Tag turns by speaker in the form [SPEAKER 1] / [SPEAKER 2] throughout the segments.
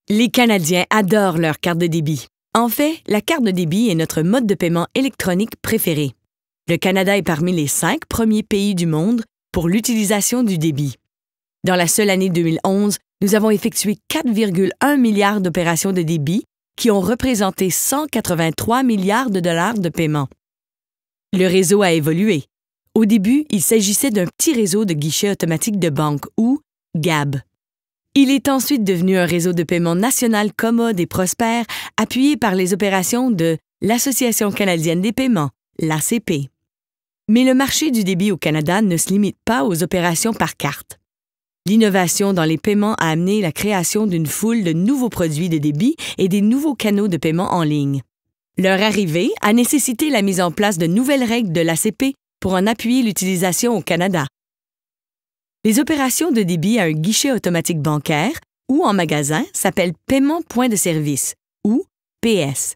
[SPEAKER 1] Les Canadiens adorent leur carte de débit. En fait, la carte de débit est notre mode de paiement électronique préféré. Le Canada est parmi les 5 premiers pays du monde pour l'utilisation du débit. Dans la seule année 2011, nous avons effectué 4,1 milliards d'opérations de débit qui ont représenté 183 milliards de dollars de paiement. Le réseau a évolué. Au début, il s'agissait d'un petit réseau de guichets automatiques de banque ou GAB. Il est ensuite devenu un réseau de paiement national commode et prospère, appuyé par les opérations de l'Association canadienne des paiements, l'ACP. Mais le marché du débit au Canada ne se limite pas aux opérations par carte. L'innovation dans les paiements a amené la création d'une foule de nouveaux produits de débit et des nouveaux canaux de paiement en ligne. Leur arrivée a nécessité la mise en place de nouvelles règles de l'ACP pour en appuyer l'utilisation au Canada. Les opérations de débit à un guichet automatique bancaire ou en magasin s'appellent paiement point de service, ou PS.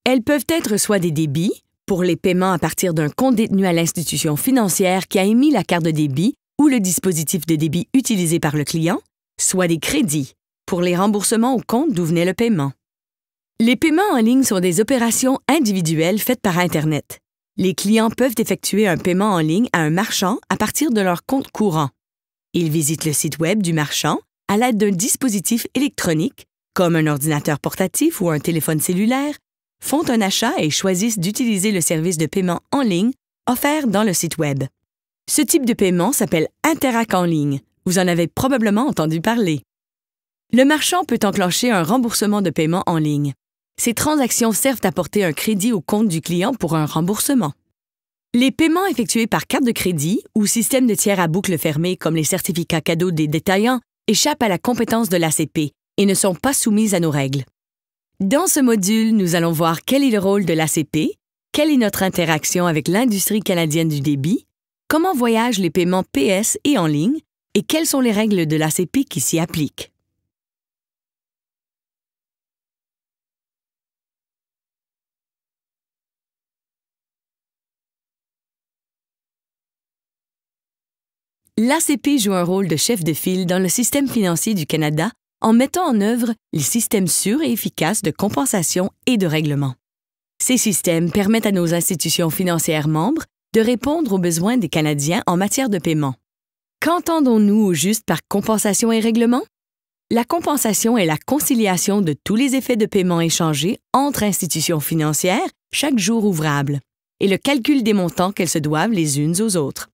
[SPEAKER 1] Elles peuvent être soit des débits, pour les paiements à partir d'un compte détenu à l'institution financière qui a émis la carte de débit ou le dispositif de débit utilisé par le client, soit des crédits, pour les remboursements au compte d'où venait le paiement. Les paiements en ligne sont des opérations individuelles faites par Internet. Les clients peuvent effectuer un paiement en ligne à un marchand à partir de leur compte courant. Ils visitent le site Web du marchand à l'aide d'un dispositif électronique, comme un ordinateur portatif ou un téléphone cellulaire, font un achat et choisissent d'utiliser le service de paiement en ligne offert dans le site Web. Ce type de paiement s'appelle Interac en ligne. Vous en avez probablement entendu parler. Le marchand peut enclencher un remboursement de paiement en ligne. Ces transactions servent à porter un crédit au compte du client pour un remboursement. Les paiements effectués par carte de crédit ou système de tiers à boucle fermée comme les certificats cadeaux des détaillants échappent à la compétence de l'ACP et ne sont pas soumis à nos règles. Dans ce module, nous allons voir quel est le rôle de l'ACP, quelle est notre interaction avec l'industrie canadienne du débit, comment voyagent les paiements PS et en ligne et quelles sont les règles de l'ACP qui s'y appliquent. L'ACP joue un rôle de chef de file dans le système financier du Canada en mettant en œuvre les systèmes sûrs et efficaces de compensation et de règlement. Ces systèmes permettent à nos institutions financières membres de répondre aux besoins des Canadiens en matière de paiement. Qu'entendons-nous au juste par compensation et règlement? La compensation est la conciliation de tous les effets de paiement échangés entre institutions financières chaque jour ouvrable et le calcul des montants qu'elles se doivent les unes aux autres.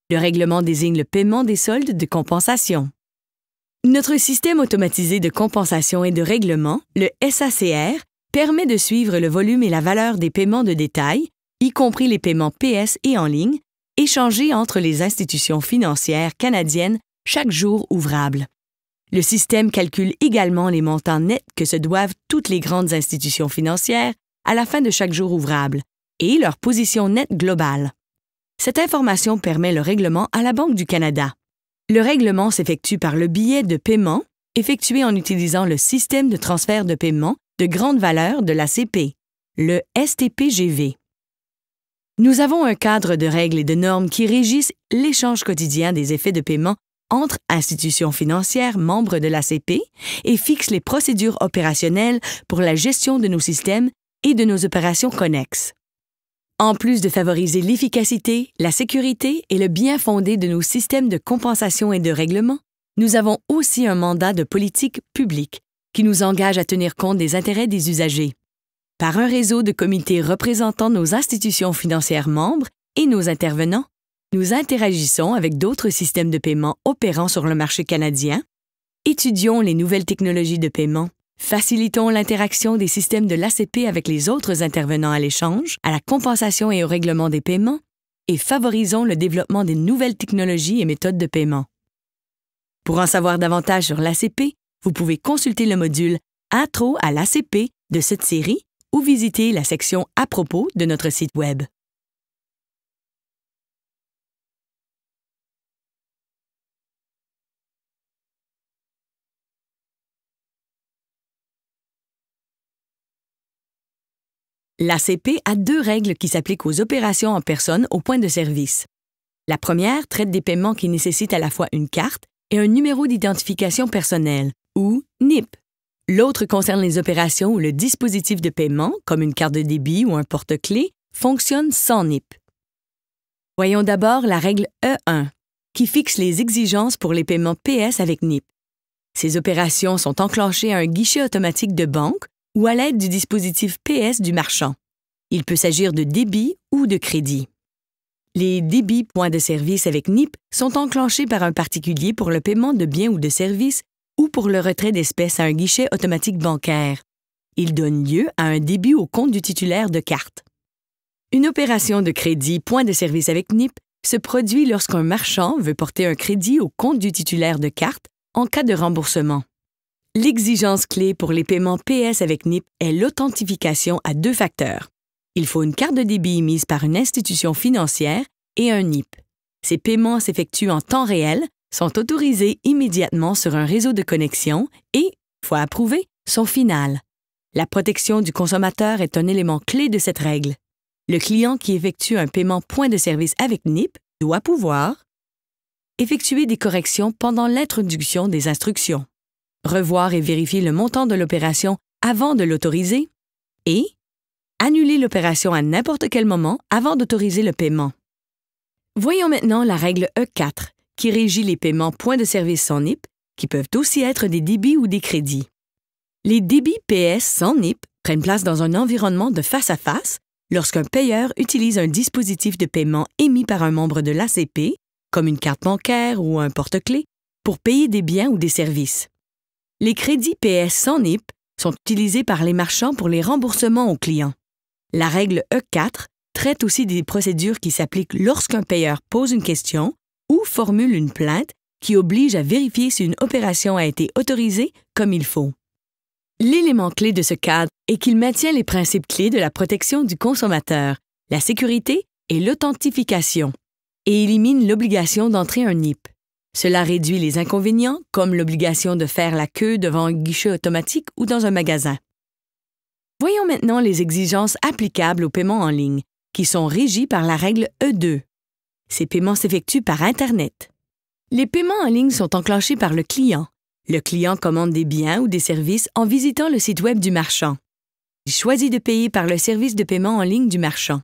[SPEAKER 1] Le règlement désigne le paiement des soldes de compensation. Notre système automatisé de compensation et de règlement, le SACR, permet de suivre le volume et la valeur des paiements de détail, y compris les paiements PS et en ligne, échangés entre les institutions financières canadiennes chaque jour ouvrable. Le système calcule également les montants nets que se doivent toutes les grandes institutions financières à la fin de chaque jour ouvrable et leur position nette globale. Cette information permet le règlement à la Banque du Canada. Le règlement s'effectue par le billet de paiement effectué en utilisant le système de transfert de paiement de grande valeur de l'ACP, le STPGV. Nous avons un cadre de règles et de normes qui régissent l'échange quotidien des effets de paiement entre institutions financières membres de l'ACP et fixent les procédures opérationnelles pour la gestion de nos systèmes et de nos opérations connexes. En plus de favoriser l'efficacité, la sécurité et le bien-fondé de nos systèmes de compensation et de règlement, nous avons aussi un mandat de politique publique qui nous engage à tenir compte des intérêts des usagers. Par un réseau de comités représentant nos institutions financières membres et nos intervenants, nous interagissons avec d'autres systèmes de paiement opérant sur le marché canadien, étudions les nouvelles technologies de paiement, facilitons l'interaction des systèmes de l'ACP avec les autres intervenants à l'échange, à la compensation et au règlement des paiements, et favorisons le développement des nouvelles technologies et méthodes de paiement. Pour en savoir davantage sur l'ACP, vous pouvez consulter le module Intro à l'ACP de cette série ou visiter la section À propos de notre site Web. L'ACP a 2 règles qui s'appliquent aux opérations en personne au point de service. La première traite des paiements qui nécessitent à la fois une carte et un numéro d'identification personnelle, ou NIP. L'autre concerne les opérations où le dispositif de paiement, comme une carte de débit ou un porte-clés, fonctionne sans NIP. Voyons d'abord la règle E1, qui fixe les exigences pour les paiements PS avec NIP. Ces opérations sont enclenchées à un guichet automatique de banque ou à l'aide du dispositif PS du marchand. Il peut s'agir de débit ou de crédit. Les débits points de service avec NIP sont enclenchés par un particulier pour le paiement de biens ou de services ou pour le retrait d'espèces à un guichet automatique bancaire. Ils donnent lieu à un débit au compte du titulaire de carte. Une opération de crédit point de service avec NIP se produit lorsqu'un marchand veut porter un crédit au compte du titulaire de carte en cas de remboursement. L'exigence clé pour les paiements PS avec NIP est l'authentification à 2 facteurs. Il faut une carte de débit émise par une institution financière et un NIP. Ces paiements s'effectuent en temps réel, sont autorisés immédiatement sur un réseau de connexion et, fois approuvés, sont finales. La protection du consommateur est un élément clé de cette règle. Le client qui effectue un paiement point de service avec NIP doit pouvoir effectuer des corrections pendant l'introduction des instructions, revoir et vérifier le montant de l'opération avant de l'autoriser et annuler l'opération à n'importe quel moment avant d'autoriser le paiement. Voyons maintenant la règle E4, qui régit les paiements points de service sans NIP, qui peuvent aussi être des débits ou des crédits. Les débits PS sans NIP prennent place dans un environnement de face-à-face lorsqu'un payeur utilise un dispositif de paiement émis par un membre de l'ACP, comme une carte bancaire ou un porte-clés, pour payer des biens ou des services. Les crédits PS sans NIP sont utilisés par les marchands pour les remboursements aux clients. La règle E4 traite aussi des procédures qui s'appliquent lorsqu'un payeur pose une question ou formule une plainte qui oblige à vérifier si une opération a été autorisée comme il faut. L'élément clé de ce cadre est qu'il maintient les principes clés de la protection du consommateur, la sécurité et l'authentification, et élimine l'obligation d'entrer un NIP. Cela réduit les inconvénients, comme l'obligation de faire la queue devant un guichet automatique ou dans un magasin. Voyons maintenant les exigences applicables aux paiements en ligne, qui sont régies par la règle E2. Ces paiements s'effectuent par Internet. Les paiements en ligne sont enclenchés par le client. Le client commande des biens ou des services en visitant le site Web du marchand. Il choisit de payer par le service de paiement en ligne du marchand.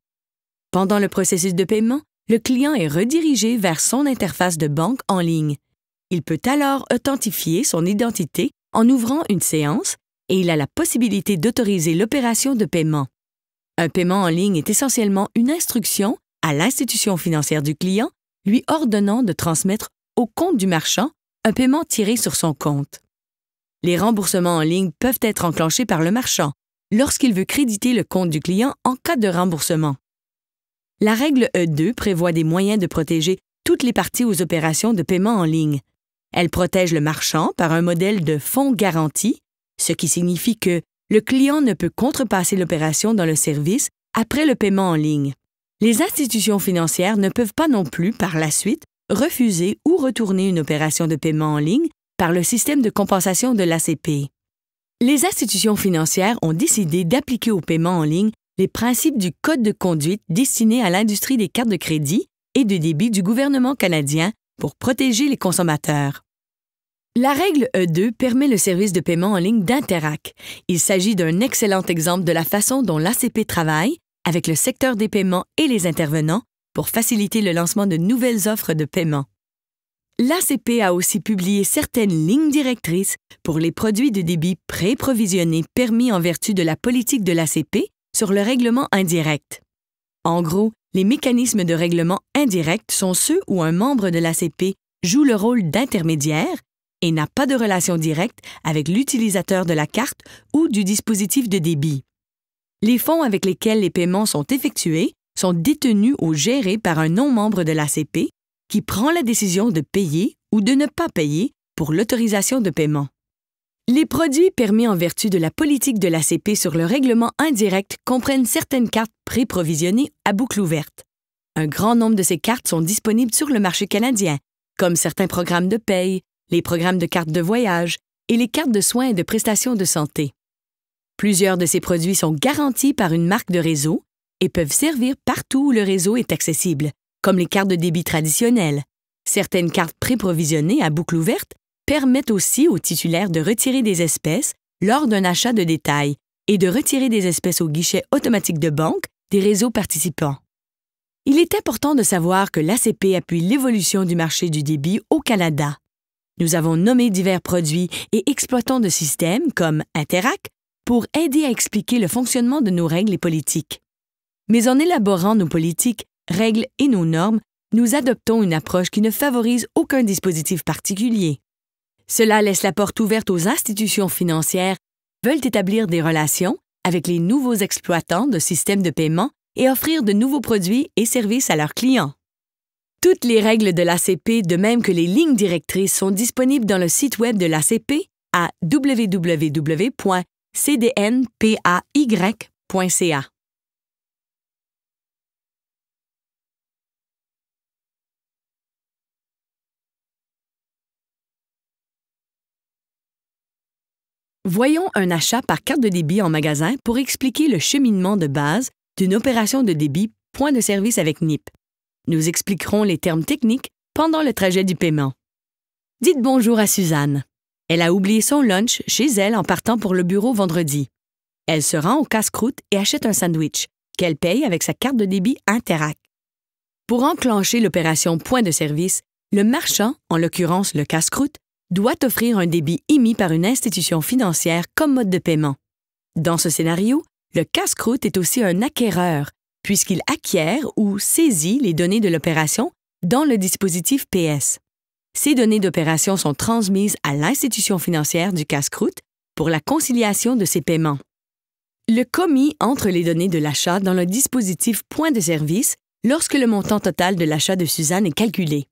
[SPEAKER 1] Pendant le processus de paiement, le client est redirigé vers son interface de banque en ligne. Il peut alors authentifier son identité en ouvrant une séance et il a la possibilité d'autoriser l'opération de paiement. Un paiement en ligne est essentiellement une instruction à l'institution financière du client lui ordonnant de transmettre au compte du marchand un paiement tiré sur son compte. Les remboursements en ligne peuvent être enclenchés par le marchand lorsqu'il veut créditer le compte du client en cas de remboursement. La règle E2 prévoit des moyens de protéger toutes les parties aux opérations de paiement en ligne. Elle protège le marchand par un modèle de fonds garanti, ce qui signifie que le client ne peut contrepasser l'opération dans le service après le paiement en ligne. Les institutions financières ne peuvent pas non plus, par la suite, refuser ou retourner une opération de paiement en ligne par le système de compensation de l'ACP. Les institutions financières ont décidé d'appliquer au paiement en ligne les principes du Code de conduite destiné à l'industrie des cartes de crédit et de débit du gouvernement canadien pour protéger les consommateurs. La règle E2 permet le service de paiement en ligne d'Interac. Il s'agit d'un excellent exemple de la façon dont l'ACP travaille avec le secteur des paiements et les intervenants pour faciliter le lancement de nouvelles offres de paiement. L'ACP a aussi publié certaines lignes directrices pour les produits de débit pré-provisionnés permis en vertu de la politique de l'ACP sur le règlement indirect. En gros, les mécanismes de règlement indirect sont ceux où un membre de l'ACP joue le rôle d'intermédiaire et n'a pas de relation directe avec l'utilisateur de la carte ou du dispositif de débit. Les fonds avec lesquels les paiements sont effectués sont détenus ou gérés par un non-membre de l'ACP qui prend la décision de payer ou de ne pas payer pour l'autorisation de paiement. Les produits permis en vertu de la politique de l'ACP sur le règlement indirect comprennent certaines cartes pré-provisionnées à boucle ouverte. Un grand nombre de ces cartes sont disponibles sur le marché canadien, comme certains programmes de paye, les programmes de cartes de voyage et les cartes de soins et de prestations de santé. Plusieurs de ces produits sont garantis par une marque de réseau et peuvent servir partout où le réseau est accessible, comme les cartes de débit traditionnelles. Certaines cartes pré-provisionnées à boucle ouverte permettent aussi aux titulaires de retirer des espèces lors d'un achat de détail et de retirer des espèces au guichet automatique de banque des réseaux participants. Il est important de savoir que l'ACP appuie l'évolution du marché du débit au Canada. Nous avons nommé divers produits et exploitants de systèmes comme Interac pour aider à expliquer le fonctionnement de nos règles et politiques. Mais en élaborant nos politiques, règles et nos normes, nous adoptons une approche qui ne favorise aucun dispositif particulier. Cela laisse la porte ouverte aux institutions financières qui veulent établir des relations avec les nouveaux exploitants de systèmes de paiement et offrir de nouveaux produits et services à leurs clients. Toutes les règles de l'ACP, de même que les lignes directrices, sont disponibles dans le site web de l'ACP à www.cdnpay.ca. Voyons un achat par carte de débit en magasin pour expliquer le cheminement de base d'une opération de débit point de service avec NIP. Nous expliquerons les termes techniques pendant le trajet du paiement. Dites bonjour à Suzanne. Elle a oublié son lunch chez elle en partant pour le bureau vendredi. Elle se rend au casse-croûte et achète un sandwich qu'elle paye avec sa carte de débit Interac. Pour enclencher l'opération point de service, le marchand, en l'occurrence le casse-croûte, doit offrir un débit émis par une institution financière comme mode de paiement. Dans ce scénario, le casse-croûte est aussi un acquéreur, puisqu'il acquiert ou saisit les données de l'opération dans le dispositif PS. Ces données d'opération sont transmises à l'institution financière du casse-croûte pour la conciliation de ses paiements. Le commis entre les données de l'achat dans le dispositif point de service lorsque le montant total de l'achat de Suzanne est calculé.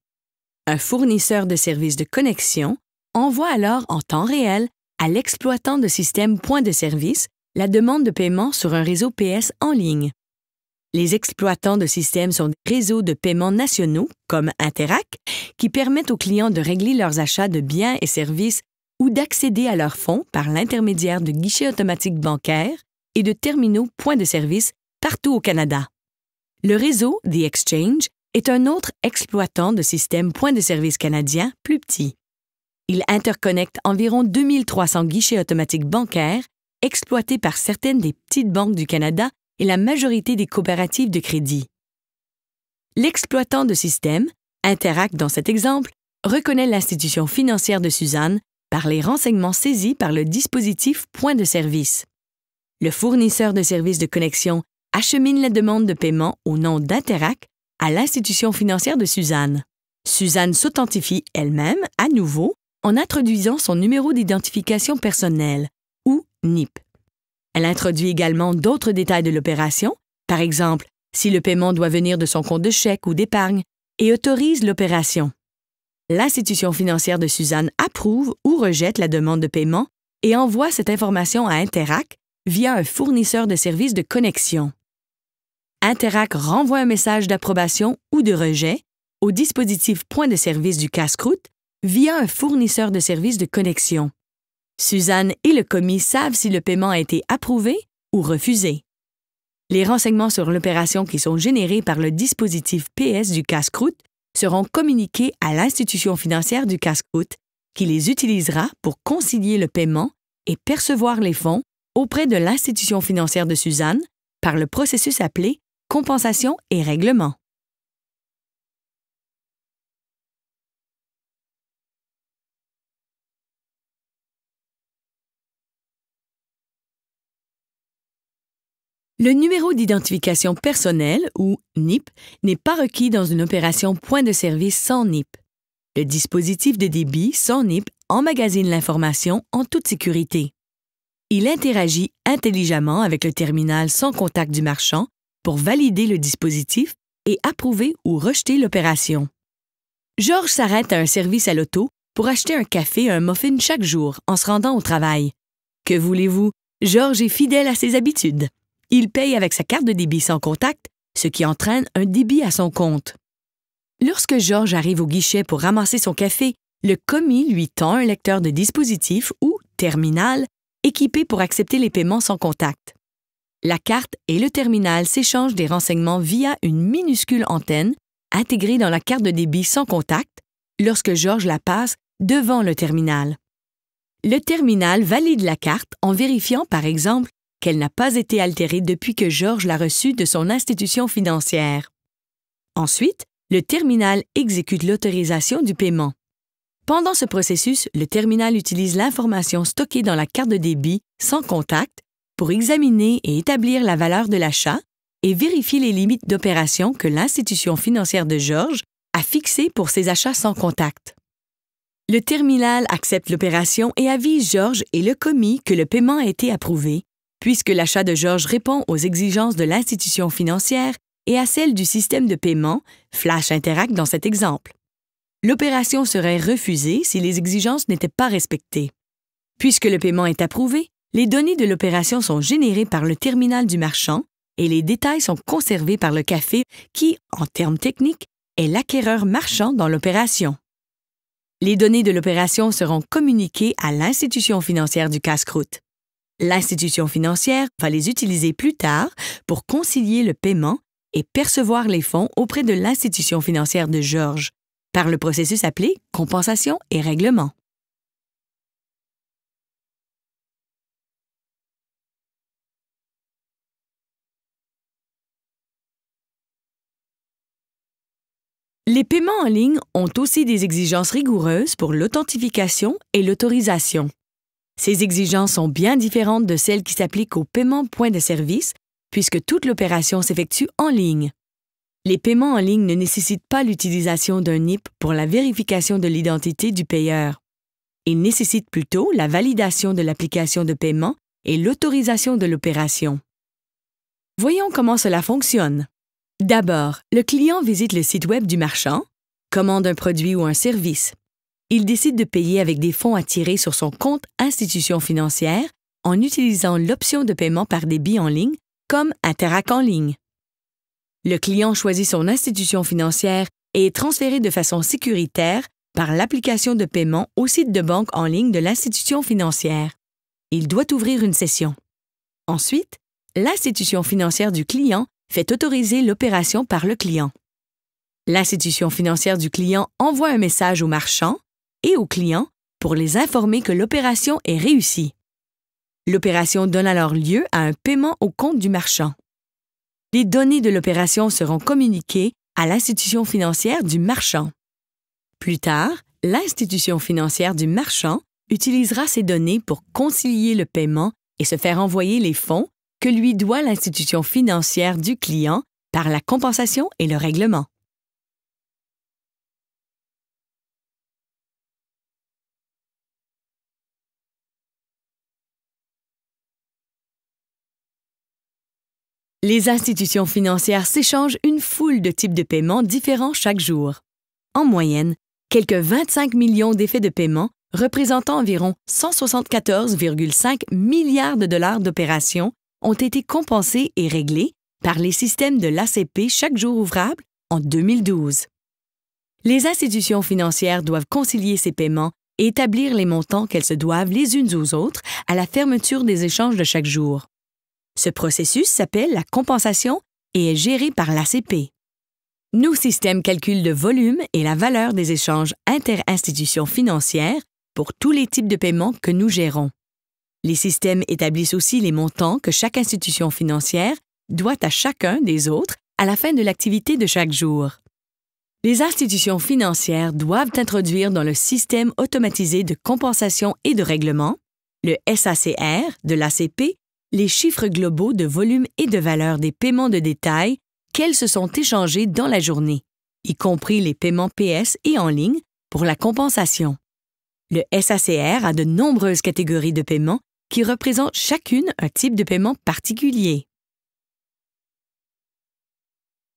[SPEAKER 1] Un fournisseur de services de connexion envoie alors en temps réel à l'exploitant de système point de service la demande de paiement sur un réseau PS en ligne. Les exploitants de systèmes sont des réseaux de paiement nationaux, comme Interac, qui permettent aux clients de régler leurs achats de biens et services ou d'accéder à leurs fonds par l'intermédiaire de guichets automatiques bancaires et de terminaux points de service partout au Canada. Le réseau The Exchange est un autre exploitant de systèmes points de service canadien plus petit. Il interconnecte environ 2300 guichets automatiques bancaires exploités par certaines des petites banques du Canada et la majorité des coopératives de crédit. L'exploitant de système, Interac dans cet exemple, reconnaît l'institution financière de Suzanne par les renseignements saisis par le dispositif point de service. Le fournisseur de services de connexion achemine la demande de paiement au nom d'Interac à l'institution financière de Suzanne. Suzanne s'authentifie elle-même, à nouveau, en introduisant son numéro d'identification personnelle, ou NIP. Elle introduit également d'autres détails de l'opération, par exemple, si le paiement doit venir de son compte de chèque ou d'épargne, et autorise l'opération. L'institution financière de Suzanne approuve ou rejette la demande de paiement et envoie cette information à Interac via un fournisseur de services de connexion. Interac renvoie un message d'approbation ou de rejet au dispositif point de service du casse-croûte via un fournisseur de services de connexion. Suzanne et le commis savent si le paiement a été approuvé ou refusé. Les renseignements sur l'opération qui sont générés par le dispositif PS du casse-croûte seront communiqués à l'institution financière du casse-croûte qui les utilisera pour concilier le paiement et percevoir les fonds auprès de l'institution financière de Suzanne par le processus appelé compensation et règlement. Le numéro d'identification personnelle, ou NIP, n'est pas requis dans une opération point de service sans NIP. Le dispositif de débit sans NIP emmagasine l'information en toute sécurité. Il interagit intelligemment avec le terminal sans contact du marchand pour valider le dispositif et approuver ou rejeter l'opération. Georges s'arrête à un service à l'auto pour acheter un café et un muffin chaque jour en se rendant au travail. Que voulez-vous? Georges est fidèle à ses habitudes. Il paye avec sa carte de débit sans contact, ce qui entraîne un débit à son compte. Lorsque Georges arrive au guichet pour ramasser son café, le commis lui tend un lecteur de dispositif ou terminal équipé pour accepter les paiements sans contact. La carte et le terminal s'échangent des renseignements via une minuscule antenne intégrée dans la carte de débit sans contact lorsque Georges la passe devant le terminal. Le terminal valide la carte en vérifiant, par exemple, qu'elle n'a pas été altérée depuis que Georges l'a reçue de son institution financière. Ensuite, le terminal exécute l'autorisation du paiement. Pendant ce processus, le terminal utilise l'information stockée dans la carte de débit sans contact pour examiner et établir la valeur de l'achat et vérifier les limites d'opération que l'institution financière de Georges a fixées pour ses achats sans contact. Le terminal accepte l'opération et avise Georges et le commis que le paiement a été approuvé, puisque l'achat de Georges répond aux exigences de l'institution financière et à celles du système de paiement Flash Interact dans cet exemple. L'opération serait refusée si les exigences n'étaient pas respectées. Puisque le paiement est approuvé, les données de l'opération sont générées par le terminal du marchand et les détails sont conservés par le café qui, en termes techniques, est l'acquéreur marchand dans l'opération. Les données de l'opération seront communiquées à l'institution financière du casse-croûte. L'institution financière va les utiliser plus tard pour concilier le paiement et percevoir les fonds auprès de l'institution financière de Georges, par le processus appelé compensation et règlement. Les paiements en ligne ont aussi des exigences rigoureuses pour l'authentification et l'autorisation. Ces exigences sont bien différentes de celles qui s'appliquent aux paiements point de service, puisque toute l'opération s'effectue en ligne. Les paiements en ligne ne nécessitent pas l'utilisation d'un NIP pour la vérification de l'identité du payeur. Ils nécessitent plutôt la validation de l'application de paiement et l'autorisation de l'opération. Voyons comment cela fonctionne. D'abord, le client visite le site Web du marchand, commande un produit ou un service. Il décide de payer avec des fonds attirés sur son compte institution financière en utilisant l'option de paiement par débit en ligne comme Interac en ligne. Le client choisit son institution financière et est transféré de façon sécuritaire par l'application de paiement au site de banque en ligne de l'institution financière. Il doit ouvrir une session. Ensuite, l'institution financière du client fait autoriser l'opération par le client. L'institution financière du client envoie un message au marchand et au client pour les informer que l'opération est réussie. L'opération donne alors lieu à un paiement au compte du marchand. Les données de l'opération seront communiquées à l'institution financière du marchand. Plus tard, l'institution financière du marchand utilisera ces données pour concilier le paiement et se faire envoyer les fonds que lui doit l'institution financière du client par la compensation et le règlement. Les institutions financières s'échangent une foule de types de paiements différents chaque jour. En moyenne, quelques 25 millions d'effets de paiement représentant environ 174,5 milliards de dollars d'opérations ont été compensés et réglés par les systèmes de l'ACP chaque jour ouvrable en 2012. Les institutions financières doivent concilier ces paiements et établir les montants qu'elles se doivent les unes aux autres à la fermeture des échanges de chaque jour. Ce processus s'appelle la compensation et est géré par l'ACP. Nos systèmes calculent le volume et la valeur des échanges inter-institutions financières pour tous les types de paiements que nous gérons. Les systèmes établissent aussi les montants que chaque institution financière doit à chacun des autres à la fin de l'activité de chaque jour. Les institutions financières doivent introduire dans le système automatisé de compensation et de règlement, le SACR de l'ACP, les chiffres globaux de volume et de valeur des paiements de détail qu'elles se sont échangés dans la journée, y compris les paiements PS et en ligne pour la compensation. Le SACR a de nombreuses catégories de paiements qui représentent chacune un type de paiement particulier.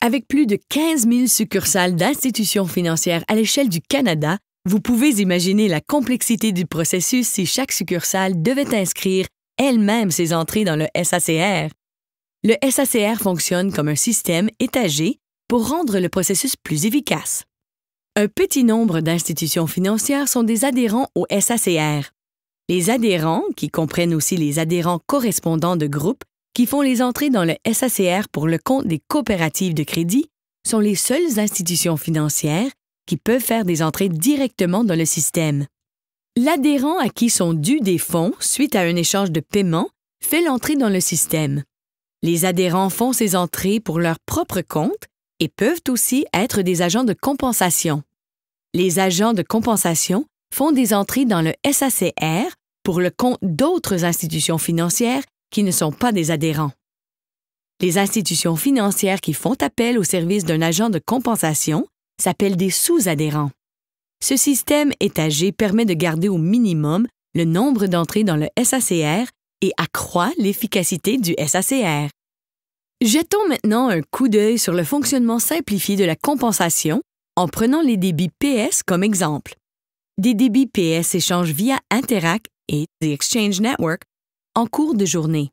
[SPEAKER 1] Avec plus de 15 000 succursales d'institutions financières à l'échelle du Canada, vous pouvez imaginer la complexité du processus si chaque succursale devait inscrire elle-même ses entrées dans le SACR. Le SACR fonctionne comme un système étagé pour rendre le processus plus efficace. Un petit nombre d'institutions financières sont des adhérents au SACR. Les adhérents, qui comprennent aussi les adhérents correspondants de groupes qui font les entrées dans le SACR pour le compte des coopératives de crédit, sont les seules institutions financières qui peuvent faire des entrées directement dans le système. L'adhérent à qui sont dus des fonds suite à un échange de paiement fait l'entrée dans le système. Les adhérents font ces entrées pour leur propre compte et peuvent aussi être des agents de compensation. Les agents de compensation font des entrées dans le SACR pour le compte d'autres institutions financières qui ne sont pas des adhérents. Les institutions financières qui font appel au service d'un agent de compensation s'appellent des sous-adhérents. Ce système étagé permet de garder au minimum le nombre d'entrées dans le SACR et accroît l'efficacité du SACR. Jetons maintenant un coup d'œil sur le fonctionnement simplifié de la compensation en prenant les débits PS comme exemple. Des débits PS s'échangent via Interac et The Exchange Network en cours de journée.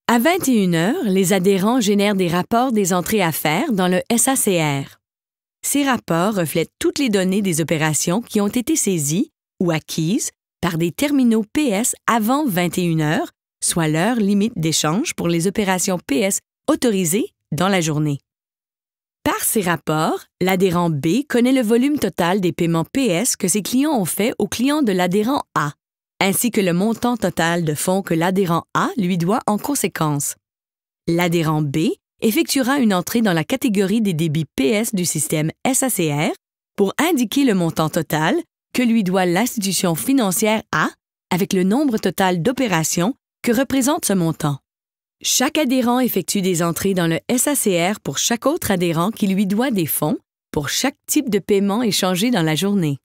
[SPEAKER 1] À 21 h, les adhérents génèrent des rapports des entrées à faire dans le SACR. Ces rapports reflètent toutes les données des opérations qui ont été saisies ou acquises par des terminaux PS avant 21 h, soit l'heure limite d'échange pour les opérations PS autorisées dans la journée. Par ces rapports, l'adhérent B connaît le volume total des paiements PS que ses clients ont fait aux clients de l'adhérent A, ainsi que le montant total de fonds que l'adhérent A lui doit en conséquence. L'adhérent B effectuera une entrée dans la catégorie des débits PS du système SACR pour indiquer le montant total que lui doit l'institution financière A avec le nombre total d'opérations que représente ce montant. Chaque adhérent effectue des entrées dans le SACR pour chaque autre adhérent qui lui doit des fonds pour chaque type de paiement échangé dans la journée.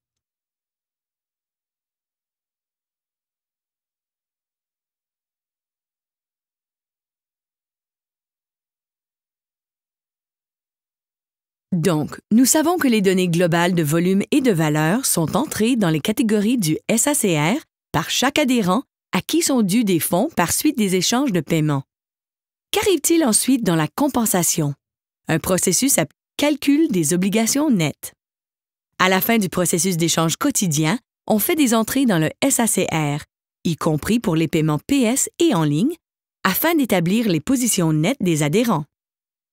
[SPEAKER 1] Donc, nous savons que les données globales de volume et de valeur sont entrées dans les catégories du SACR par chaque adhérent à qui sont dus des fonds par suite des échanges de paiement. Qu'arrive-t-il ensuite dans la compensation? Un processus appelé calcul des obligations nettes. À la fin du processus d'échange quotidien, on fait des entrées dans le SACR, y compris pour les paiements PS et en ligne, afin d'établir les positions nettes des adhérents.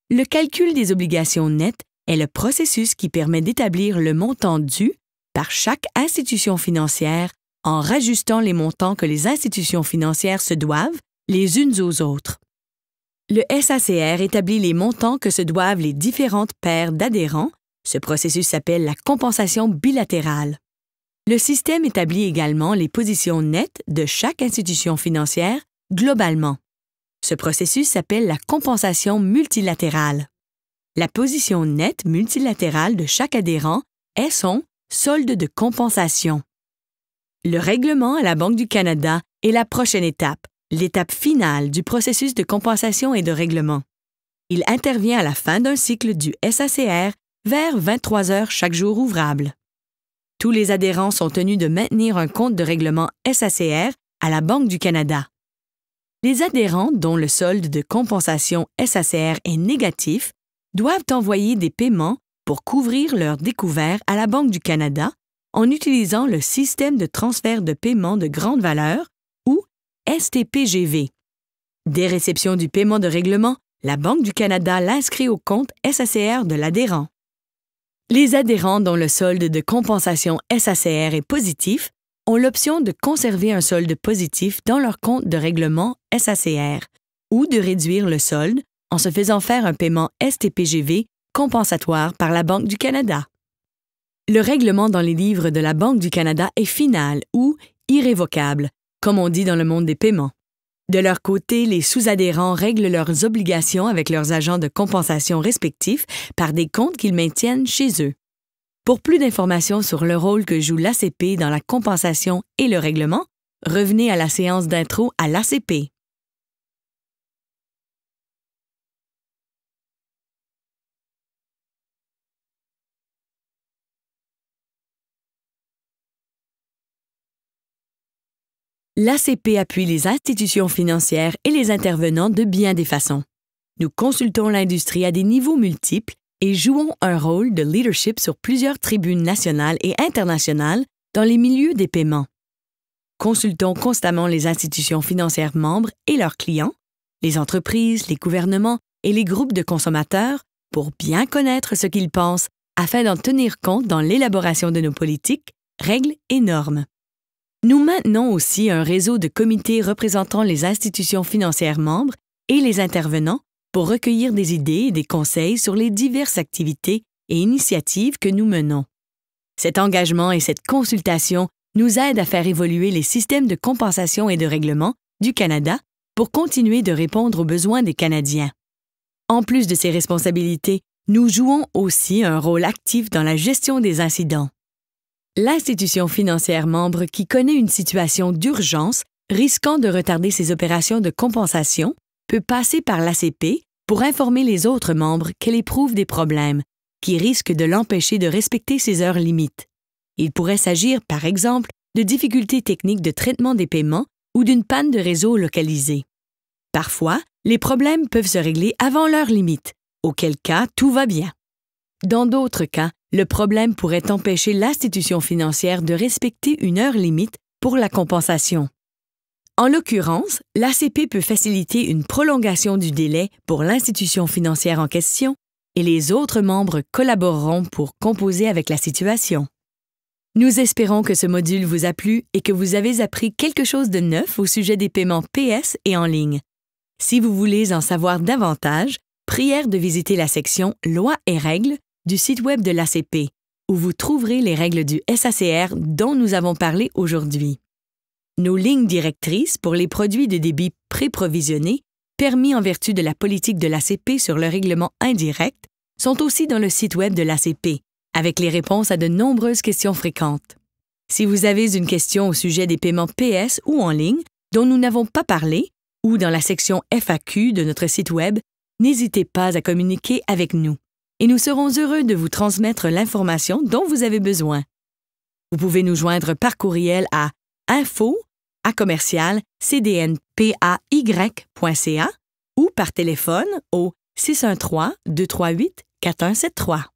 [SPEAKER 1] Le calcul des obligations nettes est le processus qui permet d'établir le montant dû par chaque institution financière en rajustant les montants que les institutions financières se doivent les unes aux autres. Le SACR établit les montants que se doivent les différentes paires d'adhérents. Ce processus s'appelle la compensation bilatérale. Le système établit également les positions nettes de chaque institution financière globalement. Ce processus s'appelle la compensation multilatérale. La position nette multilatérale de chaque adhérent est son solde de compensation. Le règlement à la Banque du Canada est la prochaine étape, l'étape finale du processus de compensation et de règlement. Il intervient à la fin d'un cycle du SACR vers 23 heures chaque jour ouvrable. Tous les adhérents sont tenus de maintenir un compte de règlement SACR à la Banque du Canada. Les adhérents dont le solde de compensation SACR est négatif doivent envoyer des paiements pour couvrir leurs découverts à la Banque du Canada en utilisant le système de transfert de paiement de grande valeur ou STPGV. Dès réception du paiement de règlement, la Banque du Canada l'inscrit au compte SACR de l'adhérent. Les adhérents dont le solde de compensation SACR est positif ont l'option de conserver un solde positif dans leur compte de règlement SACR ou de réduire le solde en se faisant faire un paiement STPGV compensatoire par la Banque du Canada. Le règlement dans les livres de la Banque du Canada est final ou irrévocable, comme on dit dans le monde des paiements. De leur côté, les sous-adhérents règlent leurs obligations avec leurs agents de compensation respectifs par des comptes qu'ils maintiennent chez eux. Pour plus d'informations sur le rôle que joue l'ACP dans la compensation et le règlement, revenez à la séance d'intro à l'ACP. L'ACP appuie les institutions financières et les intervenants de bien des façons. Nous consultons l'industrie à des niveaux multiples et jouons un rôle de leadership sur plusieurs tribunes nationales et internationales dans les milieux des paiements. Consultons constamment les institutions financières membres et leurs clients, les entreprises, les gouvernements et les groupes de consommateurs pour bien connaître ce qu'ils pensent afin d'en tenir compte dans l'élaboration de nos politiques, règles et normes. Nous maintenons aussi un réseau de comités représentant les institutions financières membres et les intervenants pour recueillir des idées et des conseils sur les diverses activités et initiatives que nous menons. Cet engagement et cette consultation nous aident à faire évoluer les systèmes de compensation et de règlement du Canada pour continuer de répondre aux besoins des Canadiens. En plus de ces responsabilités, nous jouons aussi un rôle actif dans la gestion des incidents. L'institution financière membre qui connaît une situation d'urgence risquant de retarder ses opérations de compensation peut passer par l'ACP pour informer les autres membres qu'elle éprouve des problèmes qui risquent de l'empêcher de respecter ses heures limites. Il pourrait s'agir, par exemple, de difficultés techniques de traitement des paiements ou d'une panne de réseau localisée. Parfois, les problèmes peuvent se régler avant l'heure limite, auquel cas tout va bien. Dans d'autres cas, le problème pourrait empêcher l'institution financière de respecter une heure limite pour la compensation. En l'occurrence, l'ACP peut faciliter une prolongation du délai pour l'institution financière en question et les autres membres collaboreront pour composer avec la situation. Nous espérons que ce module vous a plu et que vous avez appris quelque chose de neuf au sujet des paiements PS et en ligne. Si vous voulez en savoir davantage, prière de visiter la section « Lois et règles » du site web de l'ACP, où vous trouverez les règles du SACR dont nous avons parlé aujourd'hui. Nos lignes directrices pour les produits de débit pré-provisionnés, permis en vertu de la politique de l'ACP sur le règlement indirect, sont aussi dans le site web de l'ACP, avec les réponses à de nombreuses questions fréquentes. Si vous avez une question au sujet des paiements PS ou en ligne dont nous n'avons pas parlé, ou dans la section FAQ de notre site web, n'hésitez pas à communiquer avec nous et nous serons heureux de vous transmettre l'information dont vous avez besoin. Vous pouvez nous joindre par courriel à info@cdnpay.ca ou par téléphone au 613-238-4173.